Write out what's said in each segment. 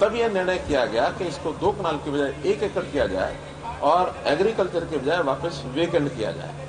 तब यह निर्णय किया गया कि इसको 2 कनाल की बजाय 1 एकड़ किया जाए और एग्रीकल्चर के बजाय वापस वेकेंट किया जाए।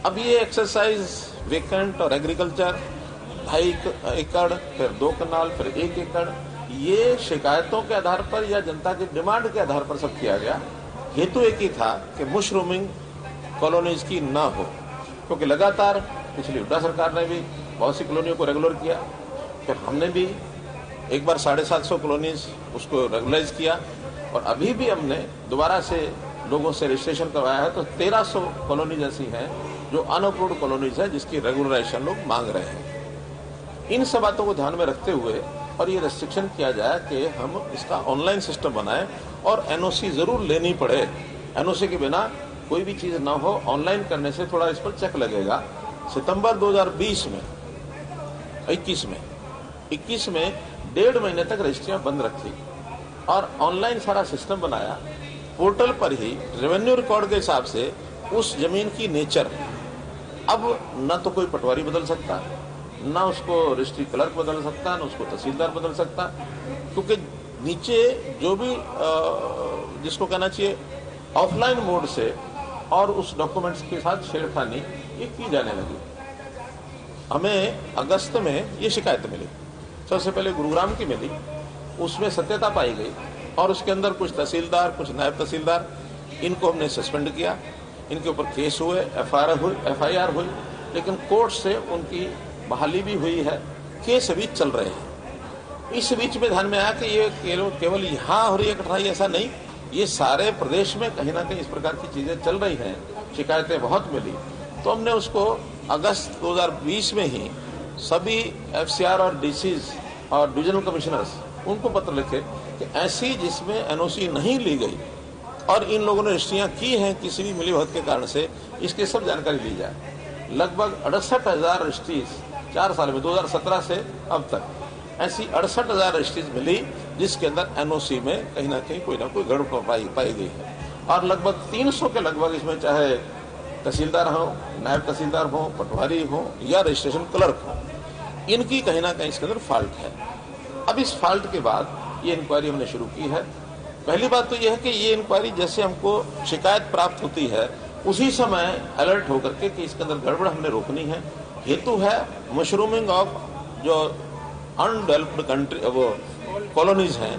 अब ये एक्सरसाइज वेकेंट और एग्रीकल्चर 2.5 एकड़, फिर 2 कनाल, फिर 1 एकड़, ये शिकायतों के आधार पर या जनता की डिमांड के आधार पर सब किया गया। हेतु एक ही था कि मशरूमिंग कॉलोनीज की ना हो, क्योंकि लगातार पिछली हुड्डा सरकार ने भी बहुत सी कॉलोनियों को रेगुलर किया, फिर हमने भी एक बार 750 कॉलोनीज उसको रेगुलराइज किया और अभी भी हमने दोबारा से लोगों से रजिस्ट्रेशन करवाया है, तो 1300 कॉलोनीज ऐसी हैं जो अनअप्रूव्ड कॉलोनीज है जिसकी रेगुलराइजेशन लोग मांग रहे हैं। इन सब बातों को ध्यान में रखते हुए और ये रेस्ट्रिक्शन किया जाए कि हम इसका ऑनलाइन सिस्टम बनाएं और एनओसी जरूर लेनी पड़े। एनओसी के बिना कोई भी चीज ना हो, ऑनलाइन करने से थोड़ा इस पर चेक लगेगा। सितंबर 2020 में 21 में 1.5 महीने तक रजिस्ट्रियां बंद रखी और ऑनलाइन सारा सिस्टम बनाया। पोर्टल पर ही रेवेन्यू रिकॉर्ड के हिसाब से उस जमीन की नेचर, अब न तो कोई पटवारी बदल सकता, न उसको रजिस्ट्री क्लर्क बदल सकता, न उसको तहसीलदार बदल सकता, क्योंकि नीचे जो भी जिसको कहना चाहिए ऑफलाइन मोड से और उस डॉक्यूमेंट्स के साथ छेड़खानी ये की जाने लगी। हमें अगस्त में ये शिकायत मिली, सबसे पहले गुरुग्राम की मिली, उसमें सत्यता पाई गई और उसके अंदर कुछ तहसीलदार, कुछ नायब तहसीलदार, इनको हमने सस्पेंड किया, इनके ऊपर केस हुए, एफआईआर हुई, लेकिन कोर्ट से उनकी बहाली भी हुई है, केस अभी चल रहे हैं। इस बीच में ध्यान में आया कि ये केवल यहाँ हो रही है कठिनाई, ऐसा नहीं, ये सारे प्रदेश में कहीं ना कहीं इस प्रकार की चीजें चल रही हैं, शिकायतें बहुत मिली। तो हमने उसको अगस्त 2020 में ही सभी एफसीआर और डीसीज और डिविजनल कमिश्नर्स उनको पत्र लिखे कि ऐसी जिसमें एनओसी नहीं ली गई और इन लोगों ने रजिस्ट्रियां की हैं किसी भी मिलीभगत के कारण से, इसकी सब जानकारी ली जाए। लगभग 68,000 रजिस्ट्रीज 4 साल में 2017 से अब तक ऐसी 68,000 रजिस्ट्रीज मिली जिसके अंदर एनओसी में कहीं ना कोई गड़बड़ पाई गई है और लगभग 300 के लगभग इसमें चाहे तहसीलदार हो, नायब तहसीलदार हो, पटवारी हो या रजिस्ट्रेशन क्लर्क हो, इनकी कहीं ना कहीं इसके अंदर फॉल्ट है। अब इस फॉल्ट के बाद ये इंक्वायरी हमने शुरू की है। पहली बात तो यह है कि ये इंक्वायरी जैसे हमको शिकायत प्राप्त होती है उसी समय अलर्ट होकर के कि इसके अंदर गड़बड़ हमने रोकनी है। हेतु है मशरूमिंग ऑफ जो अनडेवलप्ड कंट्री वो कॉलोनीज हैं,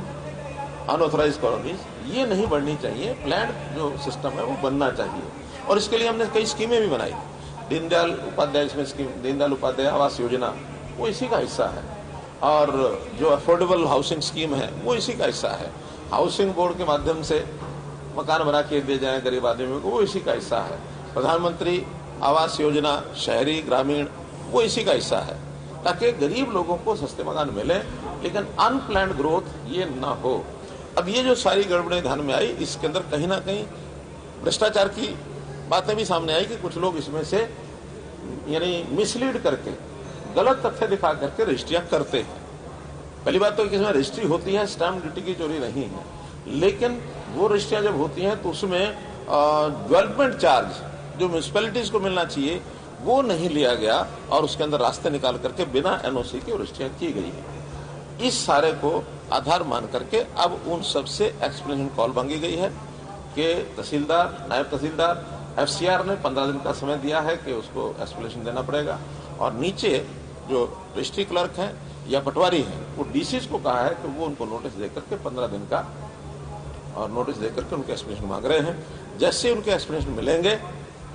अनऑथराइज्ड कॉलोनीज, ये नहीं बढ़नी चाहिए। प्लान्ड जो सिस्टम है वो बनना चाहिए और इसके लिए हमने कई स्कीमें भी बनाई। दीनदयाल उपाध्याय इसमें स्कीम, दीनदयाल उपाध्याय आवास योजना वो इसी का हिस्सा है और जो अफोर्डेबल हाउसिंग स्कीम है वो इसी का हिस्सा है। हाउसिंग बोर्ड के माध्यम से मकान बना के दिए जाए गरीब आदमियों को, वो इसी का हिस्सा है। प्रधानमंत्री आवास योजना शहरी ग्रामीण वो इसी का हिस्सा है, ताकि गरीब लोगों को सस्ते मकान मिले लेकिन अनप्लान्ड ग्रोथ ये ना हो। अब ये जो सारी गड़बड़ें ध्यान में आई, इसके अंदर कहीं ना कहीं भ्रष्टाचार की बातें भी सामने आई कि कुछ लोग इसमें से यानी मिसलीड करके गलत तथ्य दिखा करके रजिस्ट्रियां करते हैं। पहली बात तो इसमें रजिस्ट्री होती है, स्टैम्प ड्यूटी की चोरी नहीं है, लेकिन वो रजिस्ट्रियां जब होती हैं तो उसमें डेवलपमेंट चार्ज जो म्यूनिसिपैलिटीज को मिलना चाहिए वो नहीं लिया गया और उसके अंदर रास्ते निकाल करके बिना एनओसी के रजिस्ट्रियां की गई है। इस सारे को आधार मान करके अब उन सबसे एक्सप्लेनेशन कॉल मांगी गई है कि तहसीलदार, नायब तहसीलदार, एफसीआर ने 15 दिन का समय दिया है कि उसको एक्सप्लेनेशन देना पड़ेगा और नीचे जो रजिस्ट्री क्लर्क हैं या पटवारी हैं वो डीसीज को कहा है कि वो उनको नोटिस देकर के 15 दिन का और नोटिस देकर के उनके एक्सप्लेनेशन मांग रहे हैं। जैसे उनके एक्सप्लेनेशन मिलेंगे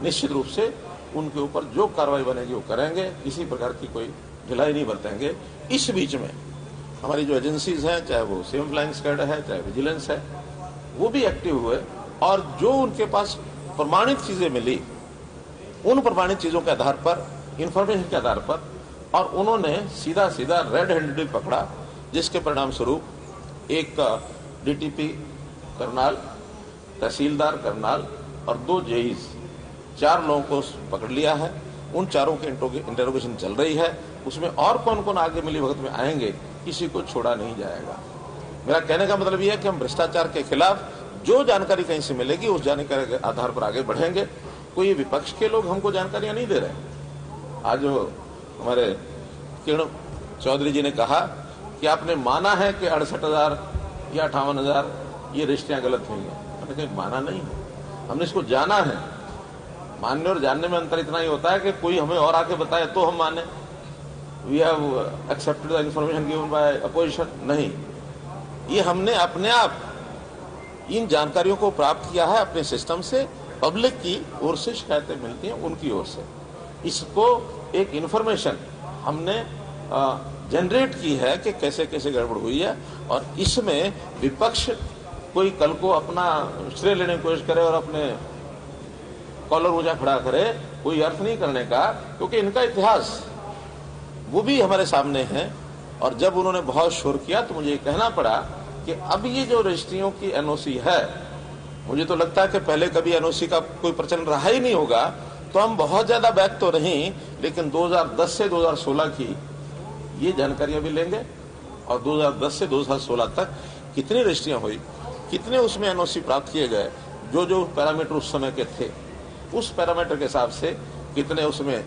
निश्चित रूप से उनके ऊपर जो कार्रवाई बनेगी वो करेंगे, किसी प्रकार की कोई ढिलाई नहीं बरतेंगे। इस बीच में हमारी जो एजेंसीज हैं, चाहे वो सिविल फ्लाइंग स्क्वाड है, चाहे विजिलेंस है, वो भी एक्टिव हुए और जो उनके पास प्रमाणित चीजें मिली उन प्रमाणित चीजों के आधार पर, इंफॉर्मेशन के आधार पर, और उन्होंने सीधा रेड हैंडेड पकड़ा, जिसके परिणाम स्वरूप एक डीटीपी करनाल, तहसीलदार करनाल और 2 जेईस 4 लोगों को पकड़ लिया है। उन चारों के इंटरोगेशन चल रही है। उसमें और कौन कौन आगे मिली भगत में आएंगे, किसी को छोड़ा नहीं जाएगा। मेरा कहने का मतलब यह है कि हम भ्रष्टाचार के खिलाफ जो जानकारी कहीं से मिलेगी उस जानकारी के आधार पर आगे बढ़ेंगे। कोई विपक्ष के लोग हमको जानकारियां नहीं दे रहे। आज हमारे किरण चौधरी जी ने कहा कि आपने माना है कि 68,000 या 58,000 ये रजिस्ट्रियां गलत हुई हैं। मैंने कहीं माना नहीं है, हमने इसको जाना है। मानने और जानने में अंतर इतना ही होता है कि कोई हमें और आके बताए तो हम माने। We have accepted the information given by opposition, नहीं, ये हमने अपने आप इन जानकारियों को प्राप्त किया है अपने सिस्टम से। पब्लिक की ओर से शिकायतें मिलती हैं, उनकी ओर से इसको एक इंफॉर्मेशन हमने जनरेट की है कि कैसे कैसे गड़बड़ हुई है। और इसमें विपक्ष कोई कल को अपना श्रेय लेने की कोशिश करे और अपने कॉलर ऊंचा खड़ा करे, कोई अर्थ नहीं करने का, क्योंकि इनका इतिहास वो भी हमारे सामने है। और जब उन्होंने बहुत शोर किया तो मुझे कहना पड़ा कि अब ये जो रजिस्ट्रियों की एनओसी है, मुझे तो लगता है कि पहले कभी एनओसी का कोई प्रचलन रहा ही नहीं होगा, तो हम बहुत ज्यादा बैक तो नहीं, लेकिन 2010 से 2016 की ये जानकारियां भी लेंगे। और 2010 से 2016 तक कितनी रजिस्ट्रियां हुई, कितने उसमें एनओसी प्राप्त किए गए, जो जो पैरामीटर उस समय के थे, उस पैरामीटर के हिसाब से कितने उसमें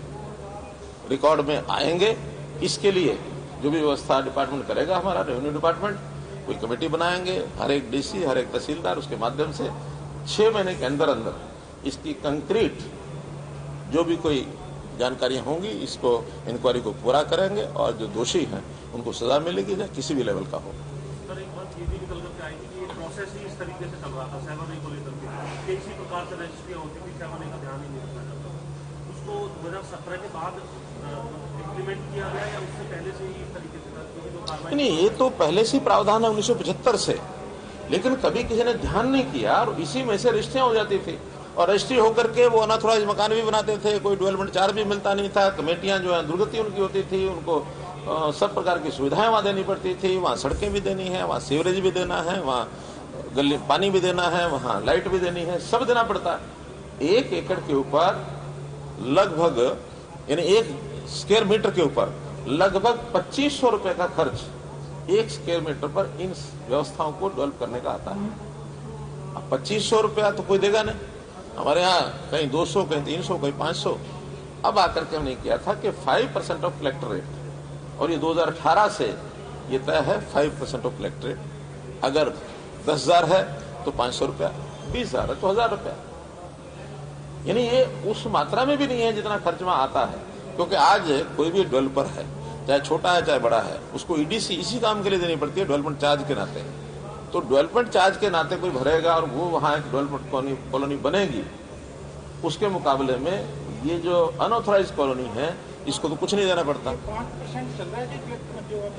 रिकॉर्ड में आएंगे। इसके लिए जो भी व्यवस्था डिपार्टमेंट करेगा, हमारा रेवेन्यू डिपार्टमेंट कोई कमेटी बनाएंगे, हर एक डीसी, हर एक तहसीलदार, उसके माध्यम से 6 महीने के अंदर अंदर इसकी कंक्रीट जो भी कोई जानकारियां होंगी, इसको इंक्वायरी को पूरा करेंगे और जो दोषी हैं उनको सजा मिलेगी, चाहे किसी भी लेवल का हो। सर, एक बात ये भी निकल करके आएगी कि ये प्रोसेस ही इस तरीके से चल रहा था 7A को लेकर के, इसी प्रकार से रजिस्ट्रियाँ होती थी, 7A का ध्यान ही नहीं रखा जाता। उसको 2017 के बाद इम्प्लीमेंट किया गया या उससे पहले से ही इस तरीके से था? नहीं, ये तो पहले से प्रावधान है 1975 से, लेकिन कभी किसी ने ध्यान नहीं किया और इसी में से रजिस्ट्रियां हो जाती थी। और रजिस्ट्री होकर के वो अनऑथराइज्ड मकान भी बनाते थे, कोई डेवलपमेंट चार्ज भी मिलता नहीं था, कमेटियां जो है दुर्गति उनकी होती थी, उनको सब प्रकार की सुविधाएं वहां देनी पड़ती थी, वहां सड़कें भी देनी है, वहां सीवरेज भी देना है, वहां गली पानी भी देना है, वहां लाइट भी देनी है, सब देना पड़ता है। 1 एकड़ के ऊपर लगभग, यानी 1 स्क्वायर मीटर के ऊपर लगभग 2500 रुपए का खर्च 1 स्क्वायर मीटर पर इन व्यवस्थाओं को डेवलप करने का आता है। अब 2500 रुपया तो कोई देगा नहीं, हमारे यहाँ कहीं 200, कहीं 300, कहीं 500। अब आकर के हमने किया था कि 5% ऑफ कलेक्टर रेट, और ये 2018 से ये तय है 5% ऑफ कलेक्टर रेट। अगर 10,000 है तो 500 रुपया, 20,000 है तो 1,000 रुपया। यानी ये उस मात्रा में भी नहीं है जितना खर्च में आता है, क्योंकि आज कोई भी डेवलपर है, चाहे छोटा है चाहे बड़ा है, उसको ईडीसी इसी काम के लिए देनी पड़ती है, डेवलपमेंट चार्ज के नाते। तो डेवलपमेंट चार्ज के नाते कोई भरेगा और वो वहां एक डेवलपमेंट कॉलोनी बनेगी, उसके मुकाबले में ये जो अनऑथराइज कॉलोनी है इसको तो कुछ नहीं देना पड़ता। 5% चल रहा है,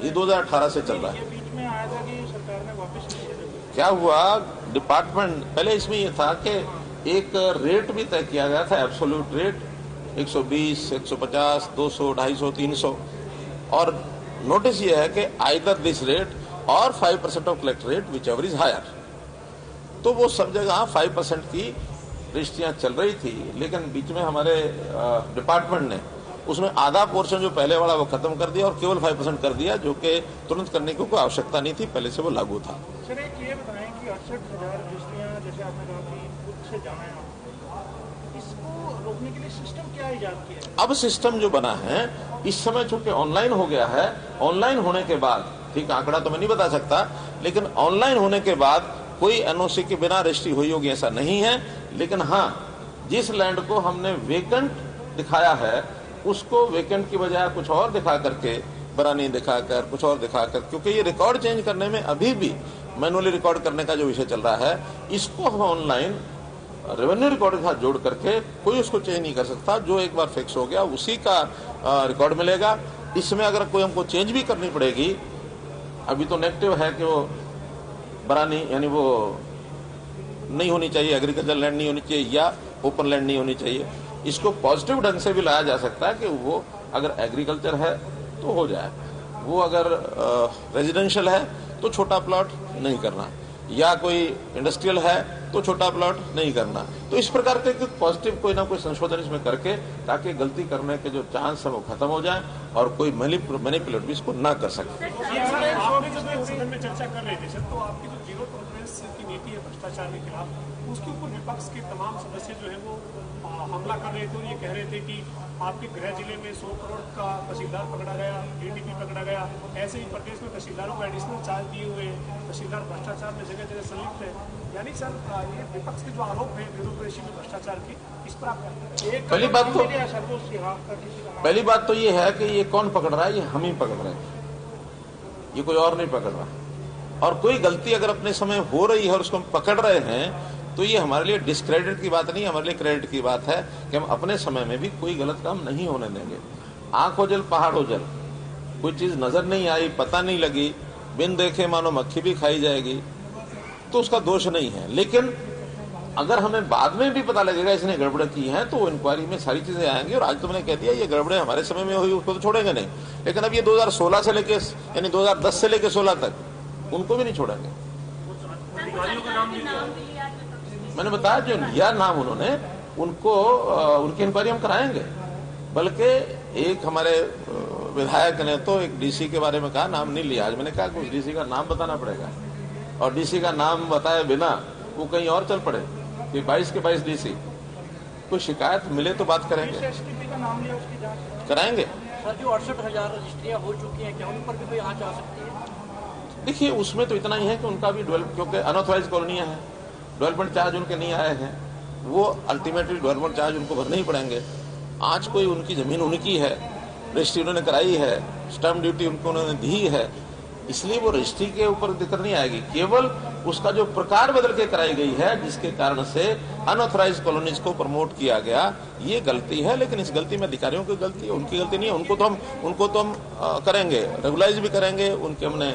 ये 2018 से चल रहा है। बीच में आया था कि सरकार ने वापस नहीं किया। क्या हुआ, डिपार्टमेंट पहले इसमें ये था कि एक रेट भी तय किया गया था, एब्सोल्यूट रेट 120, 150, 200, 250, 300, और नोटिस ये है कि आइदर दिस रेट और 5% of collector rate whichever is higher. तो वो सब जगह 5% की रजिस्ट्रियां चल रही थी, लेकिन बीच में हमारे डिपार्टमेंट ने उसमें आधा पोर्शन जो पहले वाला वो खत्म कर दिया और केवल 5% कर दिया, जो कि तुरंत करने की कोई आवश्यकता नहीं थी, पहले से वो लागू था। सर, एक ये बताएं कि 68,000 रजिस्ट्रियां, जैसे आपने कहा कि खुद से जाना है, इसको रोकने के लिए सिस्टम क्या इजाद किया है? अब सिस्टम जो बना है इस समय चूंकि ऑनलाइन हो गया है, ऑनलाइन होने के बाद, ठीक आंकड़ा तो मैं नहीं बता सकता, लेकिन ऑनलाइन होने के बाद कोई एनओसी के बिना रजिस्ट्री हुई होगी ऐसा नहीं है। लेकिन हाँ, जिस लैंड को हमने वेकेंट दिखाया है उसको वेकेंट की बजाय कुछ और दिखा करके, बरानी दिखाकर, कुछ और दिखाकर, क्योंकि ये रिकॉर्ड चेंज करने में अभी भी मैनुअली रिकॉर्ड करने का जो विषय चल रहा है, इसको हम ऑनलाइन रेवेन्यू रिकॉर्ड के साथ जोड़ करके कोई उसको चेंज नहीं कर सकता। जो एक बार फिक्स हो गया उसी का रिकॉर्ड मिलेगा। इसमें अगर कोई हमको चेंज भी करनी पड़ेगी, अभी तो नेगेटिव है कि वो बरानी यानी वो नहीं होनी चाहिए, एग्रीकल्चर लैंड नहीं होनी चाहिए या ओपन लैंड नहीं होनी चाहिए, इसको पॉजिटिव ढंग से भी लाया जा सकता है कि वो अगर एग्रीकल्चर है तो हो जाए, वो अगर रेजिडेंशियल है तो छोटा प्लॉट नहीं करना, या कोई इंडस्ट्रियल है तो छोटा प्लॉट नहीं करना। तो इस प्रकार के पॉजिटिव कोई ना कोई संशोधन इसमें करके ताकि गलती करने के जो चांस है वो खत्म हो जाए और कोई मैनिपुलेट भी इसको ना कर सके। सदन में चर्चा कर रहे थे सर, तो आपकी जो जीरो टॉलरेंस की नीति है भ्रष्टाचार के खिलाफ, उसके ऊपर विपक्ष के तमाम सदस्य जो है वो हमला कर रहे थे और ये कह रहे थे कि आपके गृह जिले में 100 करोड़ का तहसीलदार पकड़ा गया, एडीपी पकड़ा गया, ऐसे ही प्रदेश में तहसीलदारों को एडिशनल चार्ज दिए हुए, तहसीलदार भ्रष्टाचार में जगह जगह संलिप्त है। यानी सर ये विपक्ष के जो आरोप है ब्यूरोक्रेसी में भ्रष्टाचार की, इस पर आप पहली बात तो ये है कि ये कौन पकड़ रहा है, ये हम ही पकड़ रहे हैं, ये कोई और नहीं पकड़ रहा। और कोई गलती अगर अपने समय हो रही है और उसको हम पकड़ रहे हैं तो ये हमारे लिए डिस्क्रेडिट की बात नहीं, हमारे लिए क्रेडिट की बात है कि हम अपने समय में भी कोई गलत काम नहीं होने देंगे। आंख हो जल पहाड़ हो जल, कोई चीज नजर नहीं आई, पता नहीं लगी, बिन देखे मानो मक्खी भी खाई जाएगी, तो उसका दोष नहीं है। लेकिन अगर हमें बाद में भी पता लगेगा इसने गड़बड़ की है तो इंक्वायरी में सारी चीजें आएंगी। और आज तो मैंने कह दिया ये गड़बड़े हमारे समय में हुई उसको तो छोड़ेंगे नहीं, लेकिन अब ये 2016 से लेके यानी 2010 से लेके 16 तक उनको भी नहीं छोड़ेंगे। मैंने बताया जो लिया नाम उन्होंने, उनको उनकी इंक्वायरी हम कराएंगे। बल्कि एक हमारे विधायक ने तो एक डीसी के बारे में कहा, नाम नहीं लिया। आज मैंने कहा कि उस डीसी का नाम बताना पड़ेगा और डीसी का नाम बताए बिना वो कहीं और चल पड़े कि 22 के 22 डीसी। कोई शिकायत मिले तो बात करेंगे, कराएंगे। सर जो 68,000 रजिस्ट्रियां हो चुकी हैं, क्या उन पर भी कोई आंच आ सकती है? देखिए उसमें तो इतना ही है कि उनका भी क्योंकि अनऑथराइज कॉलोनियां हैं, डेवलपमेंट चार्ज उनके नहीं आए हैं, वो अल्टीमेटली डेवलपमेंट चार्ज उनको भरने ही पड़ेंगे। आज कोई उनकी जमीन उनकी है, रजिस्ट्री उन्होंने कराई है, स्टैंप ड्यूटी उनको उन्होंने दी है, इसलिए वो रजिस्ट्री के ऊपर दिक्कत नहीं आएगी। केवल उसका जो प्रकार बदल के कराई गई है जिसके कारण से अनऑथराइज कॉलोनीज को प्रमोट किया गया, ये गलती है। लेकिन इस गलती में अधिकारियों की गलती है, उनकी गलती नहीं है। उनको तो हम करेंगे, रेगुलाइज भी करेंगे। उनके हमने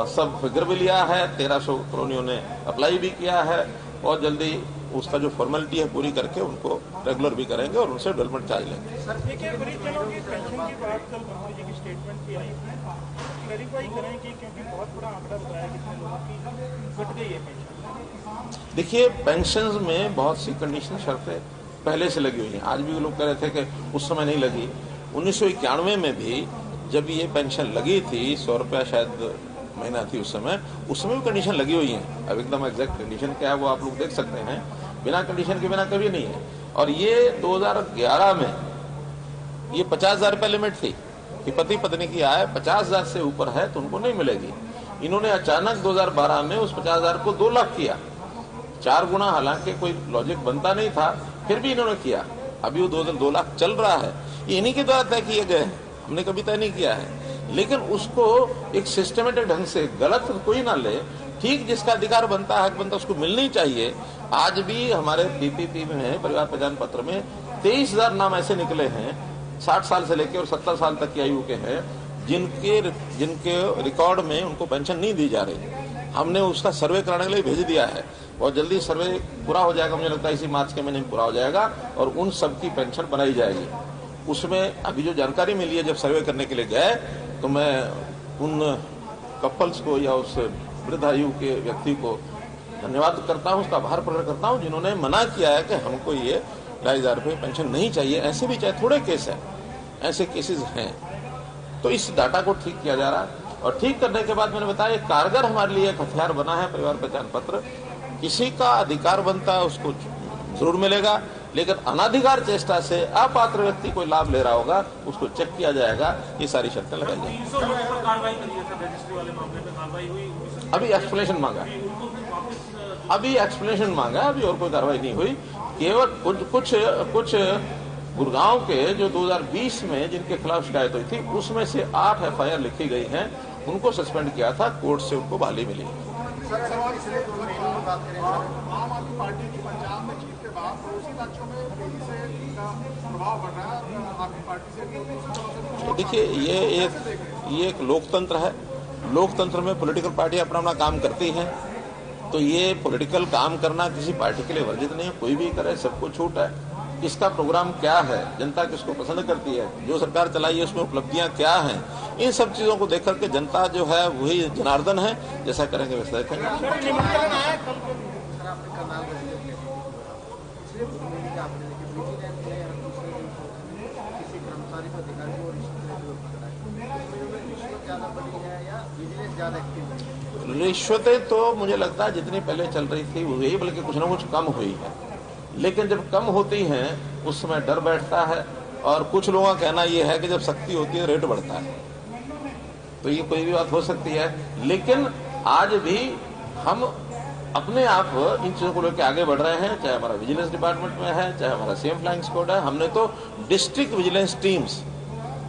सब फिगर भी लिया है, 1300 कॉलोनियों ने अप्लाई भी किया है और जल्दी उसका जो फॉर्मेलिटी है पूरी करके उनको रेगुलर भी करेंगे और उनसे डेवलपमेंट चार्ज लेंगे। सर देखिए पेंशन की बात कल मंत्री जी की स्टेटमेंट भी आई, क्लैरिफाई करें कि क्योंकि बहुत बड़ा आंकड़ा बताया कितने लोगों की घट गई है पेंशन। देखिए पेंशन में बहुत सी कंडीशन शर्तें पहले से लगी हुई हैं। आज भी लोग कह रहे थे कि उस समय नहीं लगी। 1991 में भी जब ये पेंशन लगी थी, 100 रुपया शायद महीना थी उसमें भी कंडीशन लगी हुई है। अब एकदम एग्जैक्ट कंडीशन क्या है वो आप लोग देख सकते हैं, बिना कंडीशन के बिना कभी नहीं है। और ये 2011 में ये 50,000 रुपये लिमिट थी कि पति पत्नी की आय 50,000 से ऊपर है तो उनको नहीं मिलेगी। इन्होंने अचानक 2012 में उस 50,000 को 2 लाख किया, 4 गुना। हालांकि कोई लॉजिक बनता नहीं था, फिर भी इन्होंने किया। अभी वो 2 लाख चल रहा है, ये इन्हीं के द्वारा तय किए गए हैं, हमने कभी तय नहीं किया है। लेकिन उसको एक सिस्टमेटिक ढंग से, गलत कोई ना ले, ठीक जिसका अधिकार बनता है, हक बनता, उसको मिलनी चाहिए। आज भी हमारे पीपीपी में, परिवार पहचान पत्र में 23,000 नाम ऐसे निकले हैं 60 साल से लेकर और 70 साल तक की आयु के हैं जिनके रिकॉर्ड में उनको पेंशन नहीं दी जा रही। हमने उसका सर्वे कराने के लिए भेज दिया है और जल्दी सर्वे पूरा हो जाएगा, मुझे लगता है इसी मार्च के महीने में पूरा हो जाएगा और उन सबकी पेंशन बनाई जाएगी। उसमें अभी जो जानकारी मिली है, जब सर्वे करने के लिए गए तो मैं उन कपल्स को या उस वृद्ध आयु के व्यक्ति को धन्यवाद करता हूं, उसका आभार प्रकट करता हूं जिन्होंने मना किया है कि हमको ये 2,500 रुपये पेंशन नहीं चाहिए। ऐसे भी चाहे थोड़े केस है, ऐसे केसेस हैं, तो इस डाटा को ठीक किया जा रहा है। और ठीक करने के बाद मैंने बताया कारगर हमारे लिए एक हथियार बना है परिवार पहचान पत्र। किसी का अधिकार बनता है उसको जरूर मिलेगा, लेकिन अनाधिकार चेष्टा से अपात्र व्यक्ति कोई लाभ ले रहा होगा उसको चेक किया जाएगा। ये सारी शर्तें लगाई जाएंगी। अभी एक्सप्लेनेशन मांगा, अभी और कोई कार्रवाई नहीं हुई। केवल कुछ गुड़गांव के जो 2020 में जिनके खिलाफ शिकायत हुई थी उसमें से 8 FIR लिखी गई हैं, उनको सस्पेंड किया था, कोर्ट से उनको बहाली मिली। आम आदमी पार्टी की पंजाब में जीत के बाद पड़ोसी राज्यों में तेजी से इनका प्रभाव बढ़ रहा है और आपकी पार्टी से। देखिए ये एक लोकतंत्र है। लोकतंत्र में पॉलिटिकल पार्टी अपना अपना काम करती हैं, तो ये पॉलिटिकल काम करना किसी पार्टी के लिए वर्जित नहीं है, कोई भी करे, सबको छूट है। इसका प्रोग्राम क्या है, जनता किसको पसंद करती है, जो सरकार चलाई है उसमें उपलब्धियां क्या हैं, इन सब चीजों को देख करके जनता जो है वही जनार्दन है, जैसा करेंगे वैसा देखेंगे। रिश्वतें तो मुझे लगता है जितनी पहले चल रही थी वही, बल्कि कुछ ना कुछ कम हुई है। लेकिन जब कम होती हैं उस समय डर बैठता है, और कुछ लोगों का कहना यह है कि जब सख्ती होती है रेट बढ़ता है। तो ये कोई भी बात हो सकती है, लेकिन आज भी हम अपने आप इन चीजों को लेकर आगे बढ़ रहे हैं, चाहे हमारा विजिलेंस डिपार्टमेंट में है, चाहे हमारा सीएम फ्लाइंग स्क्वाड है। हमने तो डिस्ट्रिक्ट विजिलेंस टीम्स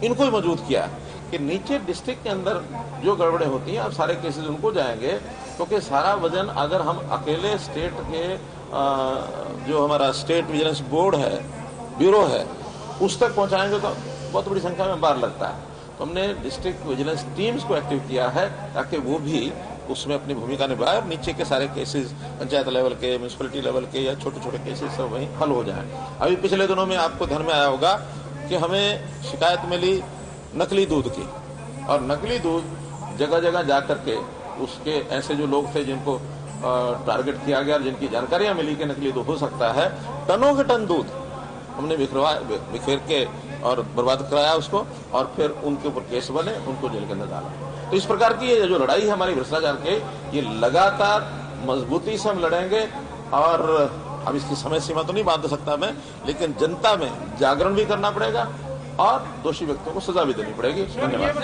इनको ही मौजूद किया कि नीचे डिस्ट्रिक्ट के अंदर जो गड़बड़े होती हैं आप सारे केसेस उनको जाएंगे, क्योंकि सारा वजन अगर हम अकेले स्टेट के जो हमारा स्टेट विजिलेंस बोर्ड है, ब्यूरो है, उस तक पहुंचाएंगे तो बहुत बड़ी संख्या में बार लगता है। तो हमने डिस्ट्रिक्ट विजिलेंस टीम्स को एक्टिव किया है ताकि वो भी उसमें अपनी भूमिका निभाए और नीचे के सारे केसेस पंचायत लेवल के, म्यूनिसिपैलिटी लेवल के या छोटे छोटे केसेस सब वहीं हल हो जाएं। अभी पिछले दिनों में आपको ध्यान में आया होगा कि हमें शिकायत मिली नकली दूध की, और नकली दूध जगह जगह जा करके उसके ऐसे जो लोग थे जिनको टारगेट किया गया, जिनकी जानकारियां मिली कि नकली दूध हो सकता है, टनों के टन दूध हमने बिखेर के और बर्बाद कराया उसको, और फिर उनके ऊपर केस बने, उनको जेल के अंदर डाला। तो इस प्रकार की ये जो लड़ाई है हमारी भ्रष्टाचार के, ये लगातार मजबूती से हम लड़ेंगे। और अब इसकी समय सीमा तो नहीं बांध सकता मैं, लेकिन जनता में जागरण भी करना पड़ेगा और दोषी व्यक्तियों को सजा भी देनी पड़ेगी। धन्यवाद।